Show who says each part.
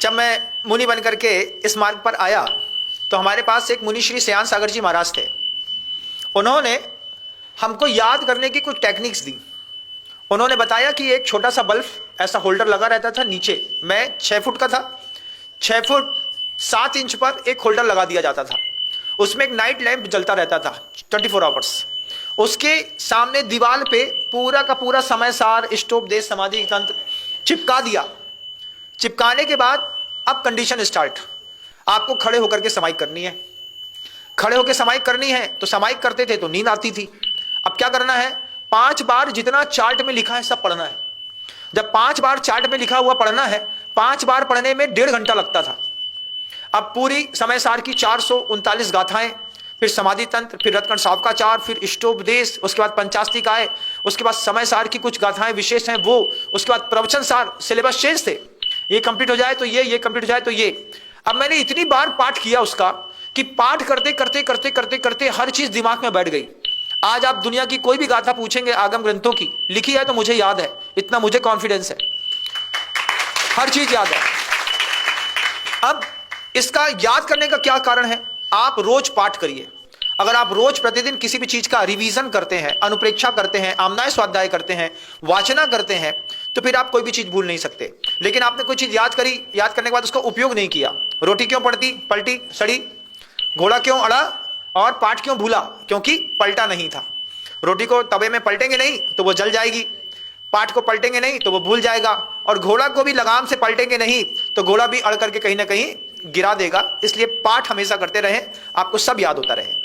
Speaker 1: जब मैं मुनि बन करके इस मार्ग पर आया तो हमारे पास एक मुनि श्री सयान सागर जी महाराज थे। उन्होंने हमको याद करने की कुछ टेक्निक्स दी। उन्होंने बताया कि एक छोटा सा बल्ब ऐसा होल्डर लगा रहता था नीचे, मैं 6 फुट का था, 6 फुट 7 इंच पर एक होल्डर लगा दिया जाता था। उसमें एक नाइट लैंप जलता रहता था 24 आवर्स। उसके सामने दीवार पे पूरा का पूरा समय सार, स्टोप देश, समाधि तंत्र चिपका दिया। चिपकाने के बाद अब कंडीशन स्टार्ट, आपको खड़े होकर के समाइक करनी है। खड़े होकर समाइक करनी है तो समाइक करते थे तो नींद आती थी। अब क्या करना है, 5 बार जितना चार्ट में लिखा है सब पढ़ना है। जब 5 बार चार्ट में लिखा हुआ पढ़ना है, 5 बार पढ़ने में 1.5 घंटा लगता था। अब पूरी समय सार की 439 गाथाएं, फिर समाधि तंत्र, फिर रत्कण सावकाचार, फिर इष्टोपदेश, उसके बाद पंचास्तिकाएं, उसके बाद समय सार की कुछ गाथाएं विशेष हैं वो, उसके बाद प्रवचन सार, सिलेबस शेष थे। ये कंप्लीट हो जाए तो ये कंप्लीट हो जाए तो ये। अब मैंने इतनी बार पाठ किया उसका कि पाठ करते करते करते करते करते हर चीज दिमाग में बैठ गई। आज आप दुनिया की कोई भी गाथा पूछेंगे आगम ग्रंथों की, लिखी है तो मुझे याद है, इतना मुझे कॉन्फिडेंस है, हर चीज याद है। अब इसका याद करने का क्या कारण है, आप रोज पाठ करिए। अगर आप रोज प्रतिदिन किसी भी चीज का रिवीजन करते हैं, अनुप्रेक्षा करते हैं, आमनाय स्वाध्याय करते हैं, वाचना करते हैं, तो फिर आप कोई भी चीज भूल नहीं सकते। लेकिन आपने कोई चीज याद करी, याद करने के बाद उसका उपयोग नहीं किया। रोटी क्यों पलटी सड़ी, घोड़ा क्यों अड़ा और पाठ क्यों भूला, क्योंकि पलटा नहीं था। रोटी को तवे में पलटेंगे नहीं तो वो जल जाएगी, पाठ को पलटेंगे नहीं तो वो भूल जाएगा, और घोड़ा को भी लगाम से पलटेंगे नहीं तो घोड़ा भी अड़ करके कहीं ना कहीं गिरा देगा। इसलिए पाठ हमेशा करते रहें, आपको सब याद होता रहे।